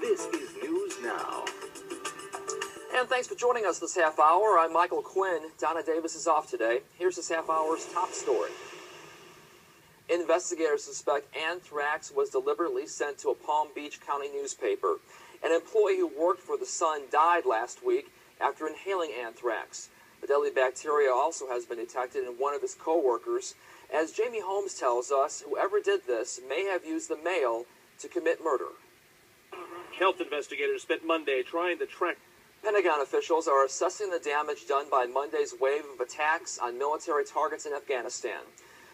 This is News Now. And thanks for joining us this half hour. I'm Michael Quinn. Donna Davis is off today. Here's this half hour's top story. Investigators suspect anthrax was deliberately sent to a Palm Beach County newspaper. An employee who worked for the Sun died last week after inhaling anthrax. The deadly bacteria also has been detected in one of his co-workers. As Jamie Holmes tells us, whoever did this may have used the mail to commit murder. Health investigators spent Monday trying to track. Pentagon officials are assessing the damage done by Monday's wave of attacks on military targets in Afghanistan.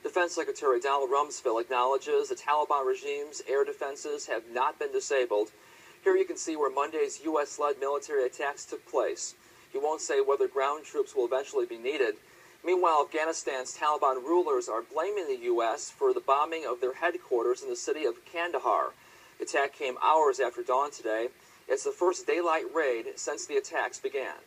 Defense Secretary Donald Rumsfeld acknowledges the Taliban regime's air defenses have not been disabled. Here you can see where Monday's U.S.-led military attacks took place. He won't say whether ground troops will eventually be needed. Meanwhile, Afghanistan's Taliban rulers are blaming the U.S. for the bombing of their headquarters in the city of Kandahar. The attack came hours after dawn today. It's the first daylight raid since the attacks began.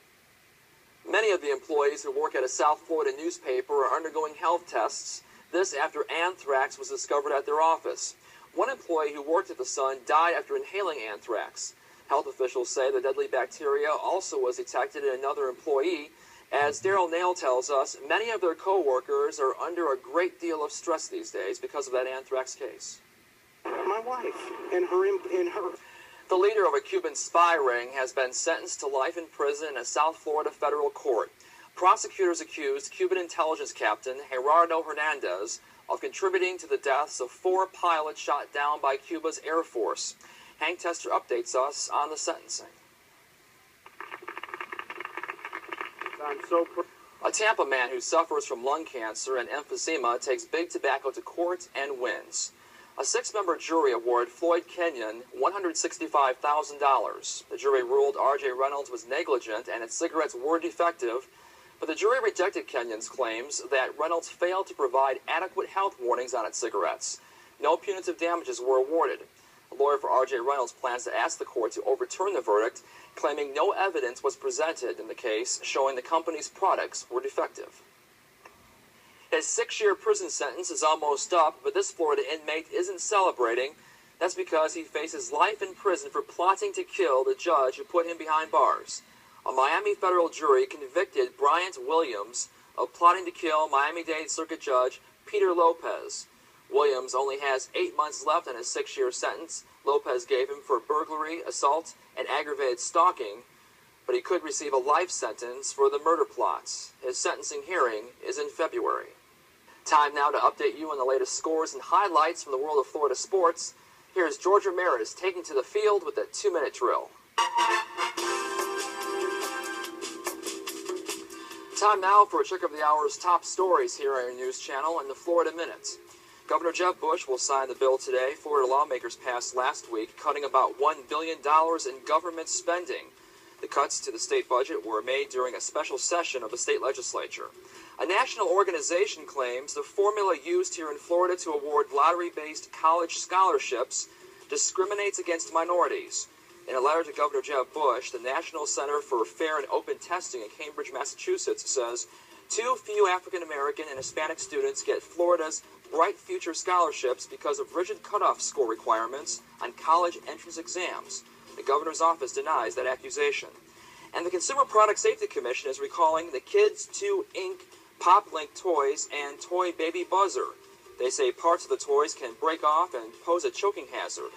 Many of the employees who work at a South Florida newspaper are undergoing health tests. This after anthrax was discovered at their office. One employee who worked at the Sun died after inhaling anthrax. Health officials say the deadly bacteria also was detected in another employee. As Daryl Nail tells us, many of their co-workers are under a great deal of stress these days because of that anthrax case. My wife and her. The leader of a Cuban spy ring has been sentenced to life in prison in a South Florida federal court. Prosecutors accused Cuban intelligence captain Gerardo Hernandez of contributing to the deaths of 4 pilots shot down by Cuba's Air Force. Hank Tester updates us on the sentencing. A Tampa man who suffers from lung cancer and emphysema takes big tobacco to court and wins. A 6-member jury awarded Floyd Kenyon $165,000. The jury ruled R.J. Reynolds was negligent and its cigarettes were defective, but the jury rejected Kenyon's claims that Reynolds failed to provide adequate health warnings on its cigarettes. No punitive damages were awarded. A lawyer for R.J. Reynolds plans to ask the court to overturn the verdict, claiming no evidence was presented in the case showing the company's products were defective. His 6-year prison sentence is almost up, but this Florida inmate isn't celebrating. That's because he faces life in prison for plotting to kill the judge who put him behind bars. A Miami federal jury convicted Bryant Williams of plotting to kill Miami-Dade Circuit Judge Peter Lopez. Williams only has 8 months left on his 6-year sentence. Lopez gave him for burglary, assault, and aggravated stalking, but he could receive a life sentence for the murder plots. His sentencing hearing is in February. Time now to update you on the latest scores and highlights from the world of Florida sports. Here's George Ramirez taking to the field with a 2-minute drill. Time now for a check of the hour's top stories here on your news channel in the Florida Minute. Governor Jeb Bush will sign the bill today Florida lawmakers passed last week, cutting about $1 billion in government spending. The cuts to the state budget were made during a special session of the state legislature. A national organization claims the formula used here in Florida to award lottery-based college scholarships discriminates against minorities. In a letter to Governor Jeb Bush, the National Center for Fair and Open Testing in Cambridge, Massachusetts says too few African American and Hispanic students get Florida's Bright Future scholarships because of rigid cutoff score requirements on college entrance exams. The governor's office denies that accusation. And the Consumer Product Safety Commission is recalling the Kids 2 Inc. Pop Link toys and toy baby buzzer. They say parts of the toys can break off and pose a choking hazard.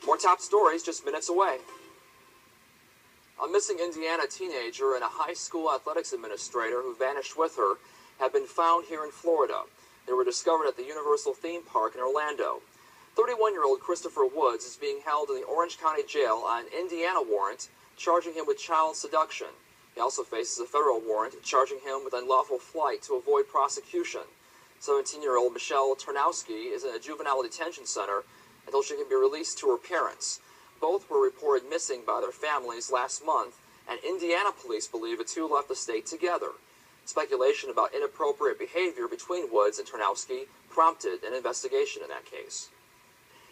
More top stories just minutes away. A missing Indiana teenager and a high school athletics administrator who vanished with her have been found here in Florida. They were discovered at the Universal Theme Park in Orlando. 31-year-old Christopher Woods is being held in the Orange County Jail on an Indiana warrant, charging him with child seduction. He also faces a federal warrant charging him with unlawful flight to avoid prosecution. 17-year-old Michelle Tarnowski is in a juvenile detention center until she can be released to her parents. Both were reported missing by their families last month, and Indiana police believe the two left the state together. Speculation about inappropriate behavior between Woods and Tarnowski prompted an investigation in that case.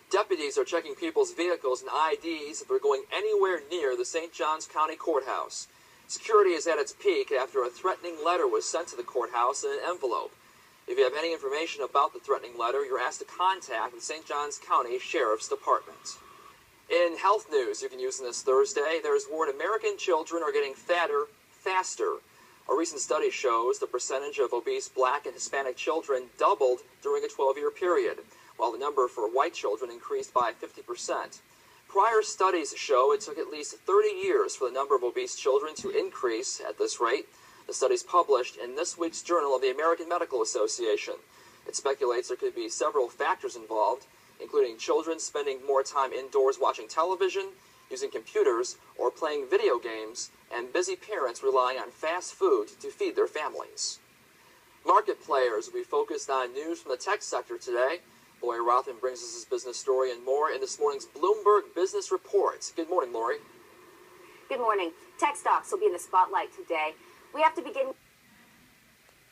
Deputies are checking people's vehicles and IDs if they're going anywhere near the St. Johns County Courthouse. Security is at its peak after a threatening letter was sent to the courthouse in an envelope. If you have any information about the threatening letter, you're asked to contact the St. Johns County Sheriff's Department. In health news you can use this Thursday, there's word American children are getting fatter faster. A recent study shows the percentage of obese Black and Hispanic children doubled during a 12-year period, while the number for white children increased by 50%. Prior studies show it took at least 30 years for the number of obese children to increase at this rate. The study's published in this week's Journal of the American Medical Association. It speculates there could be several factors involved, including children spending more time indoors watching television, using computers, or playing video games, and busy parents relying on fast food to feed their families. Market players will be focused on news from the tech sector today. Lori Rothman brings us this business story and more in this morning's Bloomberg Business Report. Good morning, Lori. Good morning. Tech stocks will be in the spotlight today. We have to begin